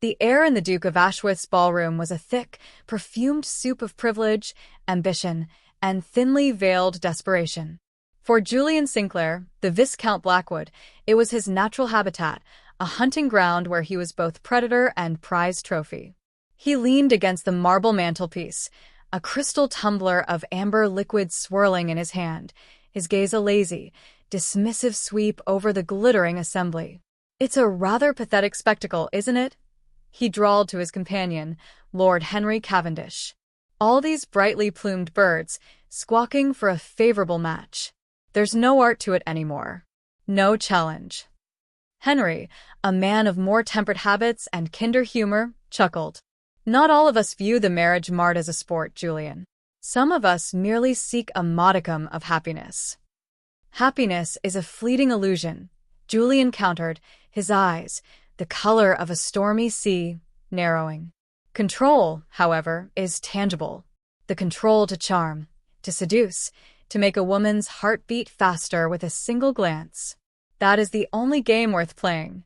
The air in the Duke of Ashworth's ballroom was a thick, perfumed soup of privilege, ambition, and thinly veiled desperation. For Julian Sinclair, the Viscount Blackwood, it was his natural habitat, a hunting ground where he was both predator and prize trophy. He leaned against the marble mantelpiece, a crystal tumbler of amber liquid swirling in his hand, his gaze a lazy, dismissive sweep over the glittering assembly. "It's a rather pathetic spectacle, isn't it?" he drawled to his companion, Lord Henry Cavendish. "All these brightly plumed birds, squawking for a favorable match. There's no art to it anymore. No challenge." Henry, a man of more tempered habits and kinder humor, chuckled. "Not all of us view the marriage mart as a sport, Julian. Some of us merely seek a modicum of happiness." "Happiness is a fleeting illusion," Julian countered, his eyes, the color of a stormy sea, narrowing. "Control, however, is tangible. The control to charm, to seduce, to make a woman's heart beat faster with a single glance. That is the only game worth playing."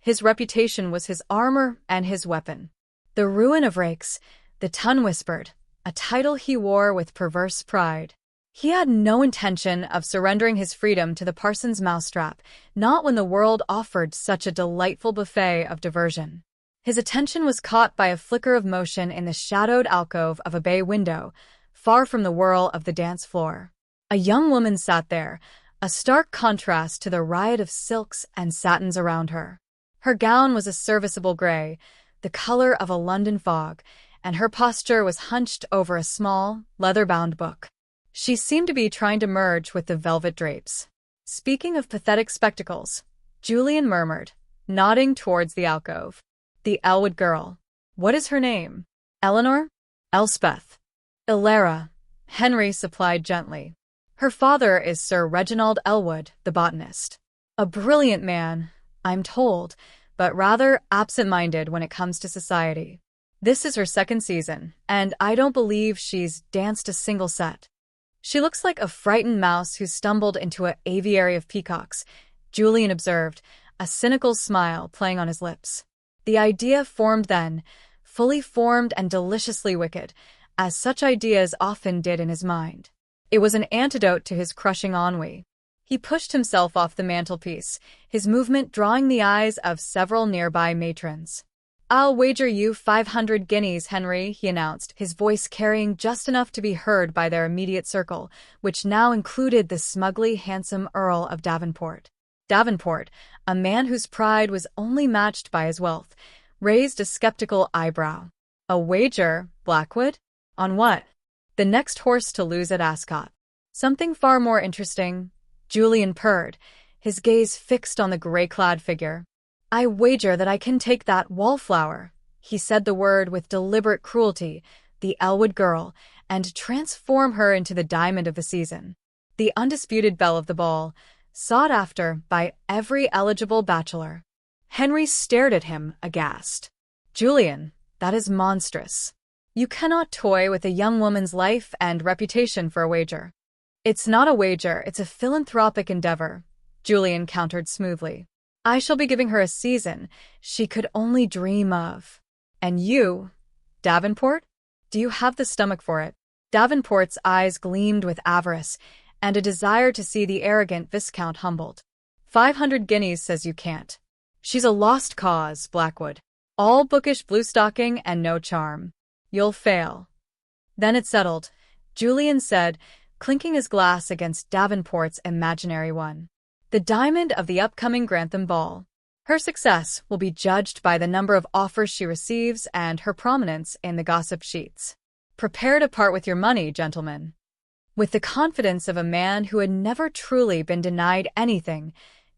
His reputation was his armor and his weapon. The ruin of rakes, the tongue whispered, a title he wore with perverse pride. He had no intention of surrendering his freedom to the parson's mousetrap, not when the world offered such a delightful buffet of diversion. His attention was caught by a flicker of motion in the shadowed alcove of a bay window, far from the whirl of the dance floor. A young woman sat there, a stark contrast to the riot of silks and satins around her. Her gown was a serviceable gray, the color of a London fog, and her posture was hunched over a small, leather-bound book. She seemed to be trying to merge with the velvet drapes. "Speaking of pathetic spectacles," Julian murmured, nodding towards the alcove. "The Elwood girl. What is her name? Eleanor? Elspeth?" "Elara," Henry supplied gently. "Her father is Sir Reginald Elwood, the botanist. A brilliant man, I'm told, but rather absent-minded when it comes to society. This is her second season, and I don't believe she's danced a single set. She looks like a frightened mouse who stumbled into an aviary of peacocks," Julian observed, a cynical smile playing on his lips. The idea formed then, fully formed and deliciously wicked, as such ideas often did in his mind. It was an antidote to his crushing ennui. He pushed himself off the mantelpiece, his movement drawing the eyes of several nearby matrons. "I'll wager you 500 guineas, Henry," he announced, his voice carrying just enough to be heard by their immediate circle, which now included the smugly handsome Earl of Davenport. Davenport, a man whose pride was only matched by his wealth, raised a skeptical eyebrow. "A wager, Blackwood? On what?" "The next horse to lose at Ascot." "Something far more interesting," Julian purred, his gaze fixed on the gray-clad figure. "I wager that I can take that Wallflower," he said the word with deliberate cruelty, "the Elwood girl, and transform her into the diamond of the season. The undisputed belle of the ball, sought after by every eligible bachelor." Henry stared at him, aghast. "Julian, that is monstrous. You cannot toy with a young woman's life and reputation for a wager." "It's not a wager, it's a philanthropic endeavor," Julian countered smoothly. "I shall be giving her a season she could only dream of." "And you, Davenport? Do you have the stomach for it?" Davenport's eyes gleamed with avarice and a desire to see the arrogant Viscount humbled. 500 guineas says you can't. She's a lost cause, Blackwood. All bookish bluestocking and no charm. You'll fail." "Then it's settled," Julian said, clinking his glass against Davenport's imaginary one. "The diamond of the upcoming Grantham ball. Her success will be judged by the number of offers she receives and her prominence in the gossip sheets. Prepare to part with your money, gentlemen." With the confidence of a man who had never truly been denied anything,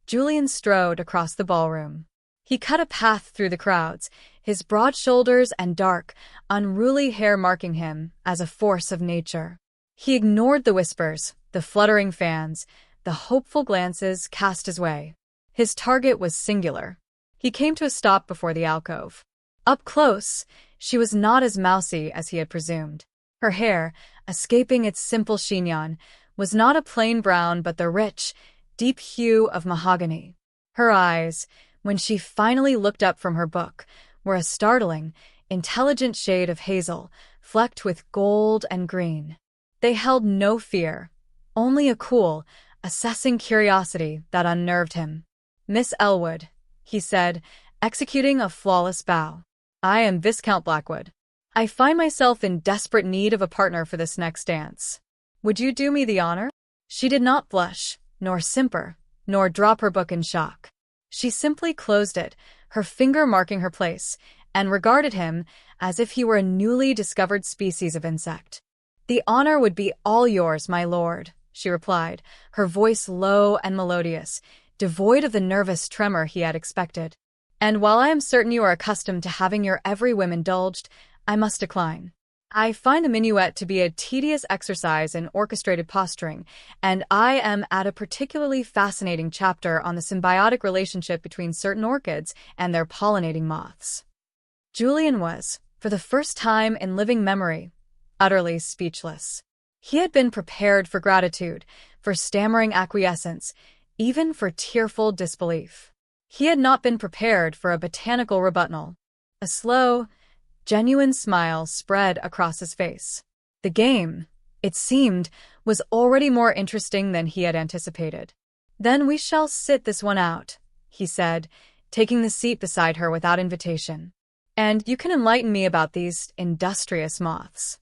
Julian strode across the ballroom. He cut a path through the crowds, his broad shoulders and dark, unruly hair marking him as a force of nature. He ignored the whispers, the fluttering fans, the hopeful glances cast his way. His target was singular. He came to a stop before the alcove. Up close, she was not as mousy as he had presumed. Her hair, escaping its simple chignon, was not a plain brown but the rich, deep hue of mahogany. Her eyes, when she finally looked up from her book, were a startling, intelligent shade of hazel, flecked with gold and green. They held no fear, only a cool, assessing curiosity that unnerved him. "Miss Elwood," he said, executing a flawless bow. "I am Viscount Blackwood. I find myself in desperate need of a partner for this next dance. Would you do me the honor?" She did not blush, nor simper, nor drop her book in shock. She simply closed it, her finger marking her place, and regarded him as if he were a newly discovered species of insect. "The honor would be all yours, my lord," she replied, her voice low and melodious, devoid of the nervous tremor he had expected. "And while I am certain you are accustomed to having your every whim indulged, I must decline. I find the minuet to be a tedious exercise in orchestrated posturing, and I am at a particularly fascinating chapter on the symbiotic relationship between certain orchids and their pollinating moths." Julian was, for the first time in living memory, utterly speechless. He had been prepared for gratitude, for stammering acquiescence, even for tearful disbelief. He had not been prepared for a botanical rebuttal. A slow, genuine smile spread across his face. The game, it seemed, was already more interesting than he had anticipated. "Then we shall sit this one out," he said, taking the seat beside her without invitation. "And you can enlighten me about these industrious moths."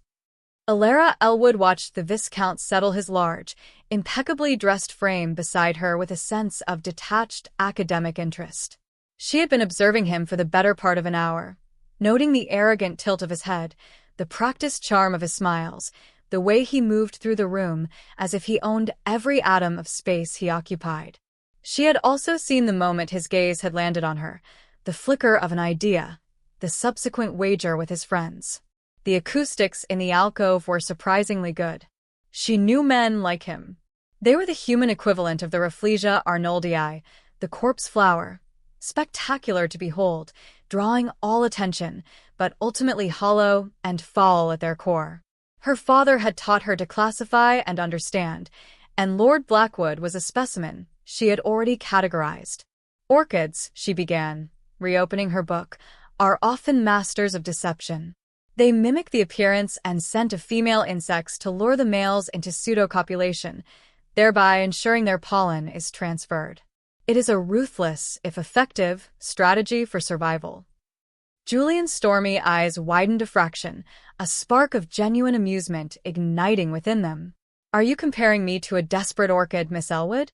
Elara Elwood watched the Viscount settle his large, impeccably dressed frame beside her with a sense of detached academic interest. She had been observing him for the better part of an hour, noting the arrogant tilt of his head, the practiced charm of his smiles, the way he moved through the room as if he owned every atom of space he occupied. She had also seen the moment his gaze had landed on her, the flicker of an idea, the subsequent wager with his friends. The acoustics in the alcove were surprisingly good. She knew men like him. They were the human equivalent of the Rafflesia arnoldii, the corpse flower, spectacular to behold, drawing all attention, but ultimately hollow and foul at their core. Her father had taught her to classify and understand, and Lord Blackwood was a specimen she had already categorized. "Orchids," she began, reopening her book, "are often masters of deception. They mimic the appearance and scent of female insects to lure the males into pseudo-copulation, thereby ensuring their pollen is transferred. It is a ruthless, if effective, strategy for survival." Julian's stormy eyes widened a fraction, a spark of genuine amusement igniting within them. "Are you comparing me to a desperate orchid, Miss Elwood?"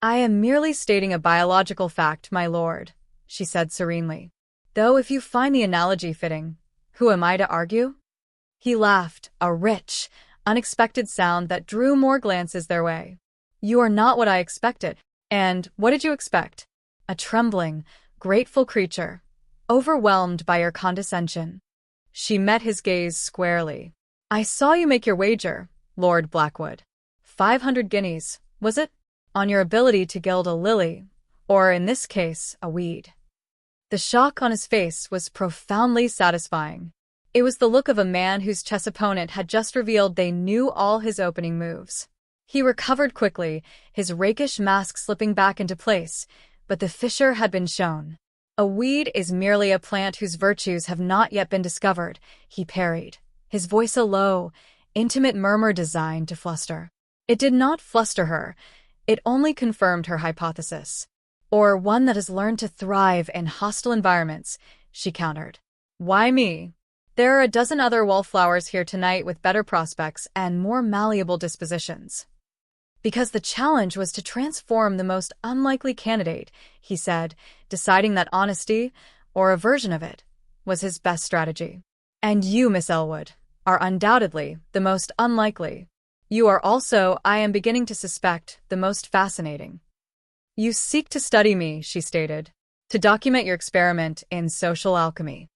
"I am merely stating a biological fact, my lord," she said serenely. "Though if you find the analogy fitting, who am I to argue?" He laughed, a rich, unexpected sound that drew more glances their way. "You are not what I expected. And what did you expect? A trembling, grateful creature, overwhelmed by your condescension." She met his gaze squarely. "I saw you make your wager, Lord Blackwood. 500 guineas, was it? On your ability to gild a lily, or in this case, a weed." The shock on his face was profoundly satisfying. It was the look of a man whose chess opponent had just revealed they knew all his opening moves. He recovered quickly, his rakish mask slipping back into place, but the fissure had been shown. "A weed is merely a plant whose virtues have not yet been discovered," he parried, his voice a low, intimate murmur designed to fluster. It did not fluster her, it only confirmed her hypothesis. "Or one that has learned to thrive in hostile environments," she countered. "Why me? There are a dozen other wallflowers here tonight with better prospects and more malleable dispositions." "Because the challenge was to transform the most unlikely candidate," he said, deciding that honesty, or a version of it, was his best strategy. "And you, Miss Elwood, are undoubtedly the most unlikely. You are also, I am beginning to suspect, the most fascinating." "You seek to study me," she stated, "to document your experiment in social alchemy."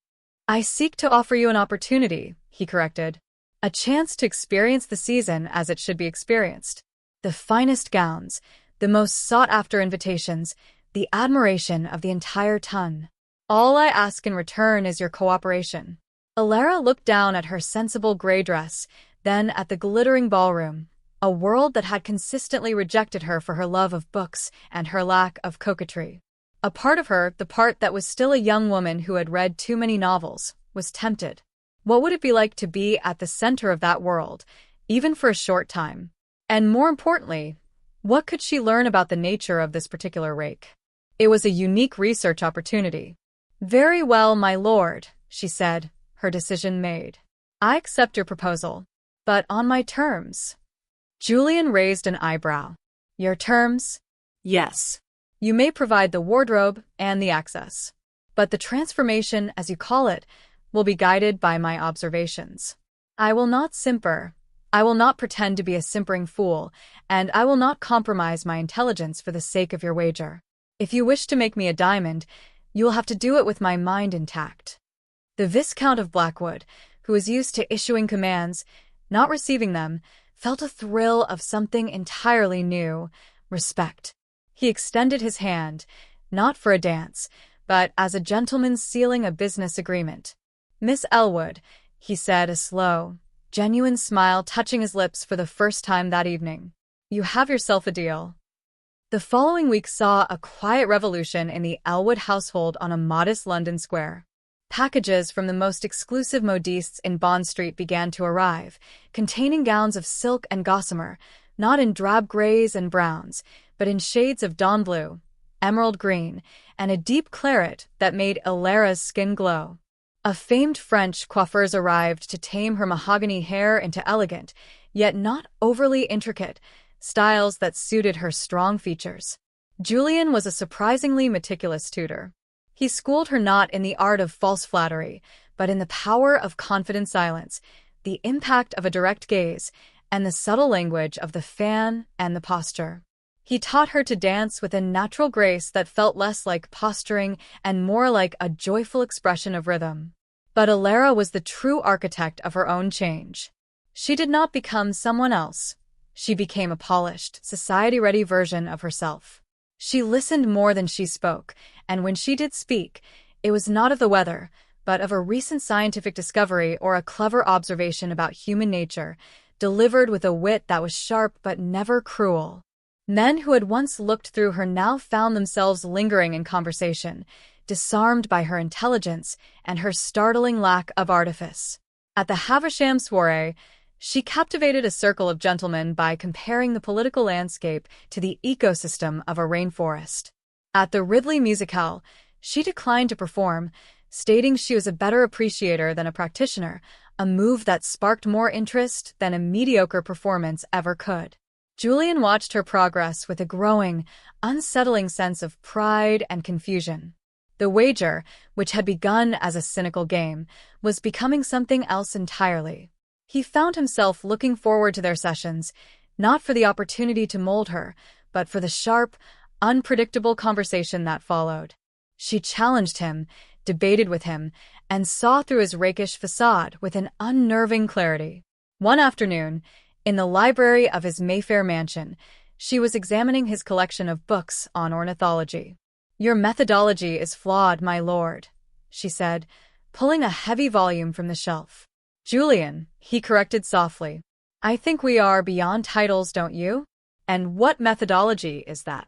"I seek to offer you an opportunity," he corrected, "a chance to experience the season as it should be experienced. The finest gowns, the most sought-after invitations, the admiration of the entire ton. All I ask in return is your cooperation." Elara looked down at her sensible gray dress, then at the glittering ballroom, a world that had consistently rejected her for her love of books and her lack of coquetry. A part of her, the part that was still a young woman who had read too many novels, was tempted. What would it be like to be at the center of that world, even for a short time? And more importantly, what could she learn about the nature of this particular rake? It was a unique research opportunity. "Very well, my lord," she said, her decision made. "I accept your proposal, but on my terms." Julian raised an eyebrow. "Your terms?" Yes. "You may provide the wardrobe and the access. But the transformation, as you call it, will be guided by my observations. I will not simper. I will not pretend to be a simpering fool, and I will not compromise my intelligence for the sake of your wager. If you wish to make me a diamond, you will have to do it with my mind intact." The Viscount of Blackwood, who was used to issuing commands, not receiving them, felt a thrill of something entirely new: respect. He extended his hand, not for a dance, but as a gentleman sealing a business agreement. "Miss Elwood," he said, a slow, genuine smile touching his lips for the first time that evening. "You have yourself a deal." The following week saw a quiet revolution in the Elwood household on a modest London square. Packages from the most exclusive modistes in Bond Street began to arrive, containing gowns of silk and gossamer, not in drab grays and browns, but in shades of dawn blue, emerald green, and a deep claret that made Elara's skin glow. A famed French coiffeuse arrived to tame her mahogany hair into elegant, yet not overly intricate, styles that suited her strong features. Julian was a surprisingly meticulous tutor. He schooled her not in the art of false flattery, but in the power of confident silence, the impact of a direct gaze, and the subtle language of the fan and the posture. He taught her to dance with a natural grace that felt less like posturing and more like a joyful expression of rhythm. But Elara was the true architect of her own change. She did not become someone else. She became a polished, society-ready version of herself. She listened more than she spoke, and when she did speak, it was not of the weather, but of a recent scientific discovery or a clever observation about human nature, delivered with a wit that was sharp but never cruel. Men who had once looked through her now found themselves lingering in conversation, disarmed by her intelligence and her startling lack of artifice. At the Havisham soirée, she captivated a circle of gentlemen by comparing the political landscape to the ecosystem of a rainforest. At the Ridley Musicale, she declined to perform, stating she was a better appreciator than a practitioner, a move that sparked more interest than a mediocre performance ever could. Julian watched her progress with a growing, unsettling sense of pride and confusion. The wager, which had begun as a cynical game, was becoming something else entirely. He found himself looking forward to their sessions, not for the opportunity to mold her, but for the sharp, unpredictable conversation that followed. She challenged him, debated with him, and saw through his rakish facade with an unnerving clarity. One afternoon, in the library of his Mayfair mansion, she was examining his collection of books on ornithology. "Your methodology is flawed, my lord," she said, pulling a heavy volume from the shelf. "Julian," he corrected softly. "I think we are beyond titles, don't you? And what methodology is that?"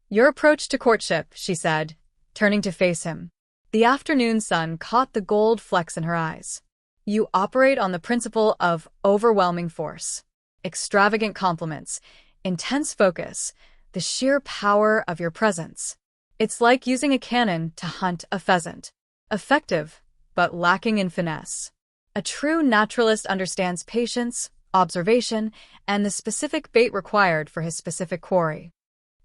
"Your approach to courtship," she said, turning to face him. The afternoon sun caught the gold flecks in her eyes. "You operate on the principle of overwhelming force. Extravagant compliments, intense focus, the sheer power of your presence. It's like using a cannon to hunt a pheasant. Effective, but lacking in finesse. A true naturalist understands patience, observation, and the specific bait required for his specific quarry."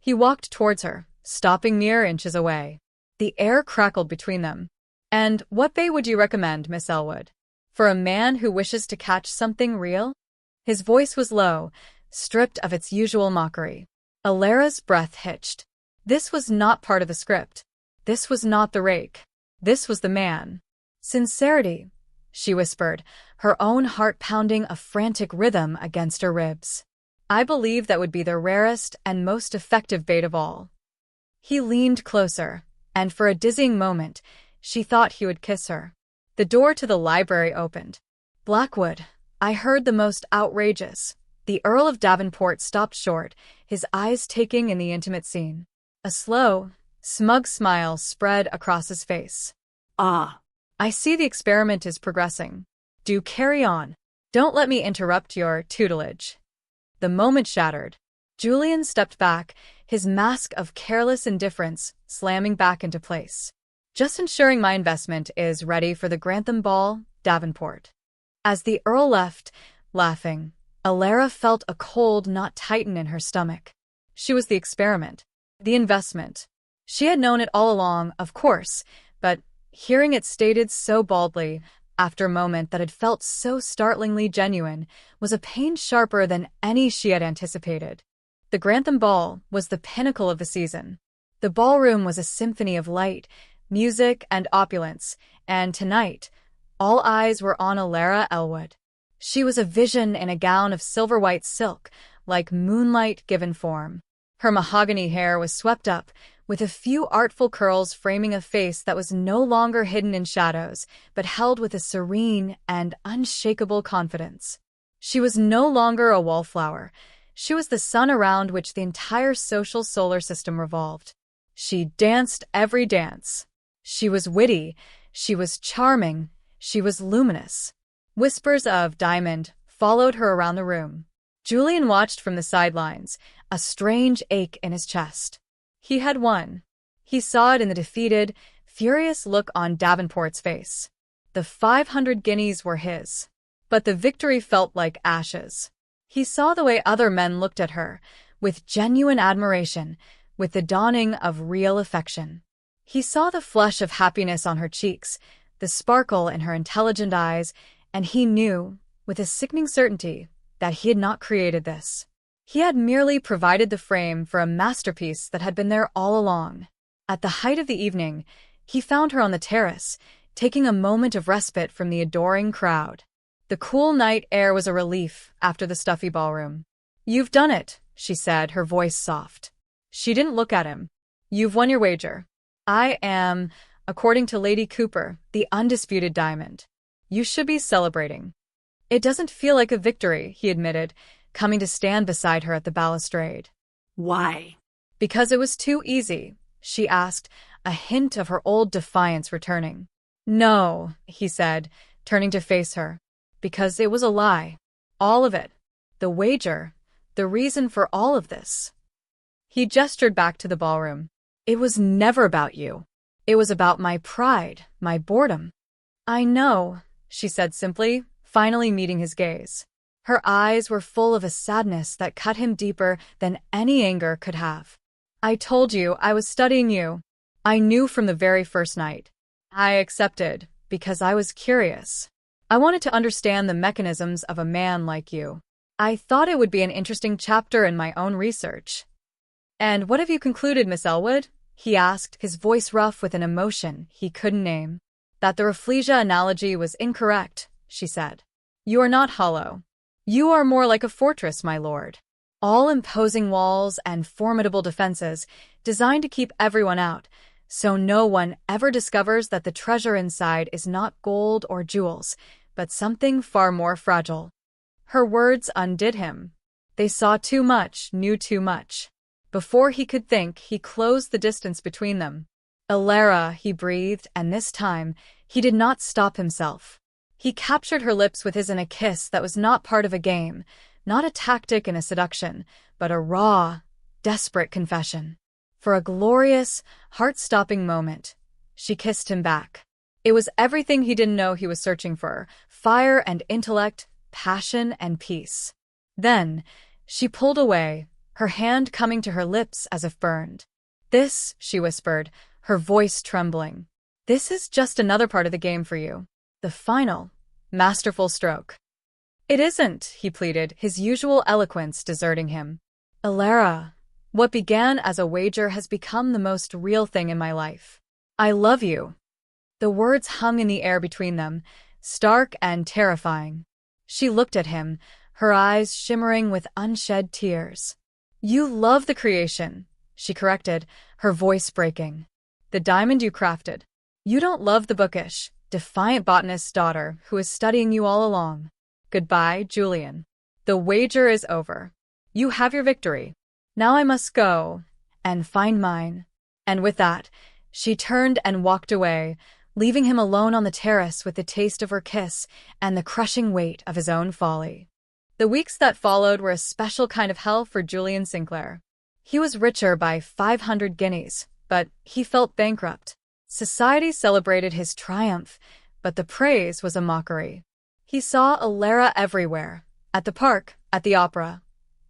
He walked towards her, stopping mere inches away. The air crackled between them. "And what bait would you recommend, Miss Elwood? For a man who wishes to catch something real?" His voice was low, stripped of its usual mockery. Elara's breath hitched. This was not part of the script. This was not the rake. This was the man. "Sincerity," she whispered, her own heart pounding a frantic rhythm against her ribs. "I believe that would be the rarest and most effective bait of all." He leaned closer, and for a dizzying moment, she thought he would kiss her. The door to the library opened. "Blackwood, I heard the most outrageous." The Earl of Davenport stopped short, his eyes taking in the intimate scene. A slow, Smug smile spread across his face. Ah, I see the experiment is progressing. Do carry on. Don't let me interrupt your tutelage. The moment shattered. Julian stepped back, his mask of careless indifference slamming back into place. Just ensuring my investment is ready for the Grantham Ball, Davenport. As the Earl left, laughing, Elara felt a cold knot tighten in her stomach. She was the experiment, the investment. She had known it all along, of course, but hearing it stated so baldly, after a moment that had felt so startlingly genuine, was a pain sharper than any she had anticipated. The Grantham Ball was the pinnacle of the season. The ballroom was a symphony of light, music, and opulence, and tonight, all eyes were on Elara Elwood. She was a vision in a gown of silver-white silk, like moonlight given form. Her mahogany hair was swept up, with a few artful curls framing a face that was no longer hidden in shadows, but held with a serene and unshakable confidence. She was no longer a wallflower. She was the sun around which the entire social solar system revolved. She danced every dance. She was witty, she was charming, she was luminous. Whispers of "diamond" followed her around the room. Julian watched from the sidelines, a strange ache in his chest. He had won. He saw it in the defeated, furious look on Davenport's face. The 500 guineas were his. But the victory felt like ashes. He saw the way other men looked at her, with genuine admiration, with the dawning of real affection. He saw the flush of happiness on her cheeks, the sparkle in her intelligent eyes, and he knew, with a sickening certainty, that he had not created this. He had merely provided the frame for a masterpiece that had been there all along. At the height of the evening, he found her on the terrace, taking a moment of respite from the adoring crowd. The cool night air was a relief after the stuffy ballroom. "You've done it," she said, her voice soft. She didn't look at him. "You've won your wager. I am, according to Lady Cooper, the undisputed diamond. You should be celebrating." "It doesn't feel like a victory," he admitted, coming to stand beside her at the balustrade. why? "Because it was too easy," she asked, a hint of her old defiance returning. "No," he said, turning to face her. "Because it was a lie. All of it. The wager. The reason for all of this." He gestured back to the ballroom. "It was never about you. It was about my pride, my boredom." "I know," she said simply, finally meeting his gaze. Her eyes were full of a sadness that cut him deeper than any anger could have. "I told you I was studying you. I knew from the very first night. I accepted because I was curious. I wanted to understand the mechanisms of a man like you. I thought it would be an interesting chapter in my own research." "And what have you concluded, Miss Elwood?" he asked, his voice rough with an emotion he couldn't name. "That the Rafflesia analogy was incorrect," she said. "You are not hollow. You are more like a fortress, my lord. All imposing walls and formidable defenses, designed to keep everyone out, so no one ever discovers that the treasure inside is not gold or jewels, but something far more fragile." Her words undid him. They saw too much, knew too much. Before he could think, he closed the distance between them. "Elara," he breathed, and this time, he did not stop himself. He captured her lips with his in a kiss that was not part of a game, not a tactic in a seduction, but a raw, desperate confession. For a glorious, heart-stopping moment, she kissed him back. It was everything he didn't know he was searching for: fire and intellect, passion and peace. Then, she pulled away, her hand coming to her lips as if burned. "This," she whispered, her voice trembling, "this is just another part of the game for you. The final, masterful stroke." "It isn't," he pleaded, his usual eloquence deserting him. "Elara, what began as a wager has become the most real thing in my life. I love you." The words hung in the air between them, stark and terrifying. She looked at him, her eyes shimmering with unshed tears. "You love the creation," she corrected, her voice breaking. "The diamond you crafted. You don't love the bookish, defiant botanist's daughter who is studying you all along. Goodbye, Julian. The wager is over. You have your victory. Now I must go and find mine." And with that, she turned and walked away, leaving him alone on the terrace with the taste of her kiss and the crushing weight of his own folly. The weeks that followed were a special kind of hell for Julian Sinclair. He was richer by 500 guineas, but he felt bankrupt. Society celebrated his triumph, but the praise was a mockery. He saw Elara everywhere, at the park, at the opera,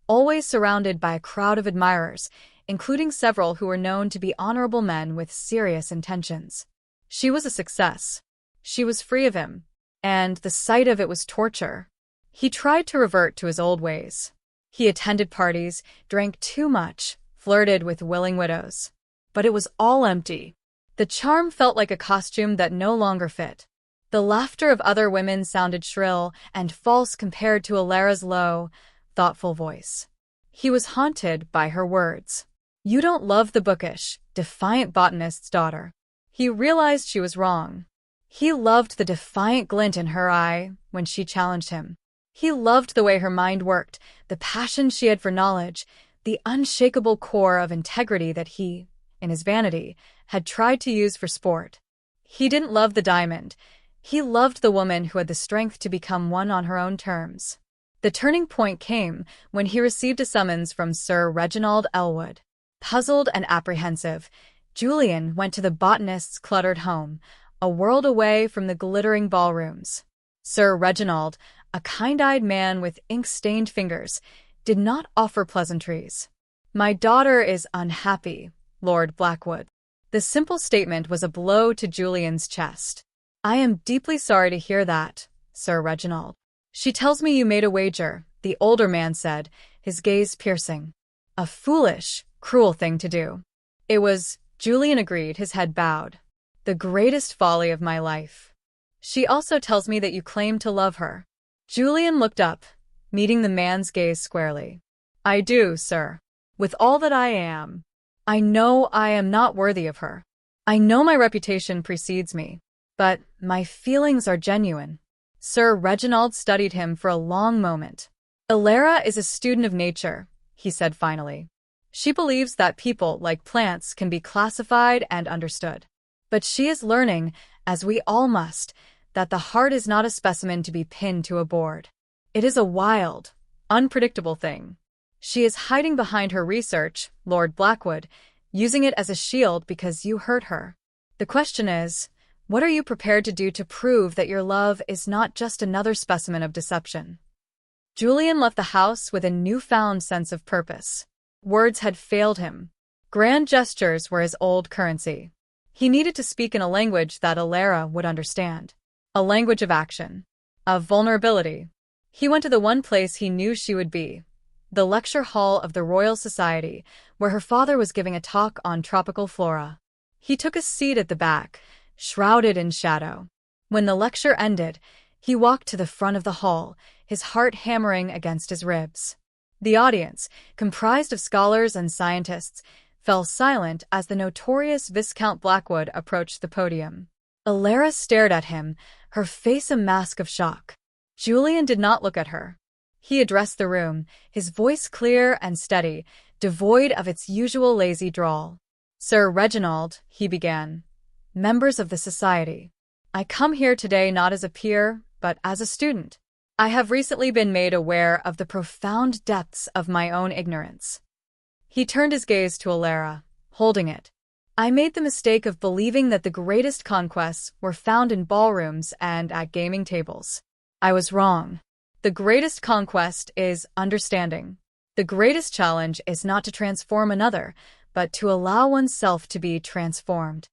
always surrounded by a crowd of admirers, including several who were known to be honorable men with serious intentions. She was a success. She was free of him, and the sight of it was torture. He tried to revert to his old ways. He attended parties, drank too much, flirted with willing widows. But it was all empty. The charm felt like a costume that no longer fit. The laughter of other women sounded shrill and false compared to Elara's low, thoughtful voice. He was haunted by her words. "You don't love the bookish, defiant botanist's daughter." He realized she was wrong. He loved the defiant glint in her eye when she challenged him. He loved the way her mind worked, the passion she had for knowledge, the unshakable core of integrity that he, in his vanity, had tried to use for sport. He didn't love the diamond. He loved the woman who had the strength to become one on her own terms. The turning point came when he received a summons from Sir Reginald Elwood. Puzzled and apprehensive, Julian went to the botanist's cluttered home, a world away from the glittering ballrooms. Sir Reginald, a kind-eyed man with ink-stained fingers, did not offer pleasantries. "My daughter is unhappy, Lord Blackwood." The simple statement was a blow to Julian's chest. "I am deeply sorry to hear that, Sir Reginald." "She tells me you made a wager," the older man said, his gaze piercing. "A foolish, cruel thing to do." "It was," Julian agreed, his head bowed. "The greatest folly of my life." "She also tells me that you claim to love her." Julian looked up, meeting the man's gaze squarely. "I do, sir. With all that I am. I know I am not worthy of her. I know my reputation precedes me. But my feelings are genuine." Sir Reginald studied him for a long moment. "Elara is a student of nature," he said finally. "She believes that people, like plants, can be classified and understood. But she is learning, as we all must, that the heart is not a specimen to be pinned to a board. It is a wild, unpredictable thing. She is hiding behind her research, Lord Blackwood, using it as a shield because you hurt her. The question is, what are you prepared to do to prove that your love is not just another specimen of deception?" Julian left the house with a newfound sense of purpose. Words had failed him. Grand gestures were his old currency. He needed to speak in a language that Elara would understand. A language of action. Of vulnerability. He went to the one place he knew she would be. The lecture hall of the Royal Society, where her father was giving a talk on tropical flora. He took a seat at the back, shrouded in shadow. When the lecture ended, he walked to the front of the hall, his heart hammering against his ribs. The audience, comprised of scholars and scientists, fell silent as the notorious Viscount Blackwood approached the podium. Elara stared at him, her face a mask of shock. Julian did not look at her. He addressed the room, his voice clear and steady, devoid of its usual lazy drawl. "Sir Reginald," he began, "members of the society, I come here today not as a peer, but as a student. I have recently been made aware of the profound depths of my own ignorance." He turned his gaze to Elara, holding it. "I made the mistake of believing that the greatest conquests were found in ballrooms and at gaming tables. I was wrong. The greatest conquest is understanding. The greatest challenge is not to transform another, but to allow oneself to be transformed."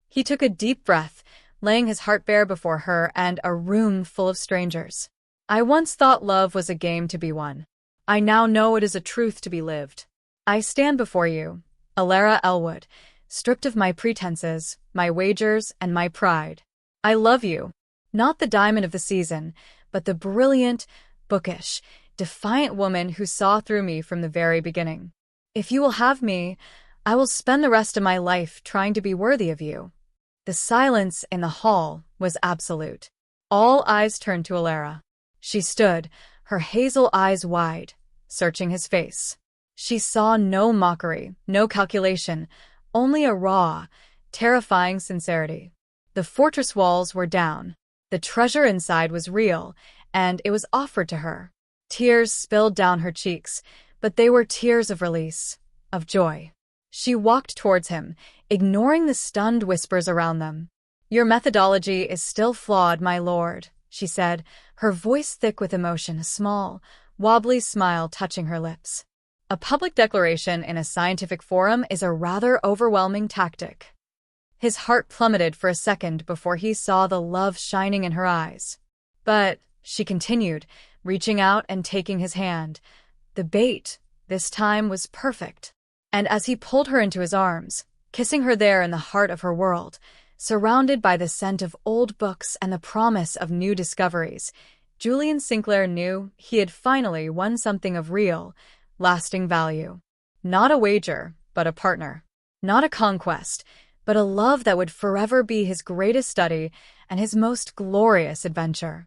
He took a deep breath, laying his heart bare before her and a room full of strangers. "I once thought love was a game to be won. I now know it is a truth to be lived. I stand before you, Elara Elwood, stripped of my pretenses, my wagers, and my pride. I love you, not the diamond of the season, but the brilliant, bookish, defiant woman who saw through me from the very beginning. If you will have me, I will spend the rest of my life trying to be worthy of you." The silence in the hall was absolute. All eyes turned to Elara. She stood, her hazel eyes wide, searching his face. She saw no mockery, no calculation, only a raw, terrifying sincerity. The fortress walls were down. The treasure inside was real, and it was offered to her. Tears spilled down her cheeks, but they were tears of release, of joy. She walked towards him, ignoring the stunned whispers around them. "Your methodology is still flawed, my lord," she said, her voice thick with emotion, a small, wobbly smile touching her lips. A public declaration in a scientific forum is a rather overwhelming tactic. His heart plummeted for a second before he saw the love shining in her eyes. "But," she continued, reaching out and taking his hand, "the bait, this time, was perfect." And as he pulled her into his arms, kissing her there in the heart of her world, surrounded by the scent of old books and the promise of new discoveries, Julian Sinclair knew he had finally won something of real, lasting value. Not a wager, but a partner. Not a conquest, but a love that would forever be his greatest study and his most glorious adventure.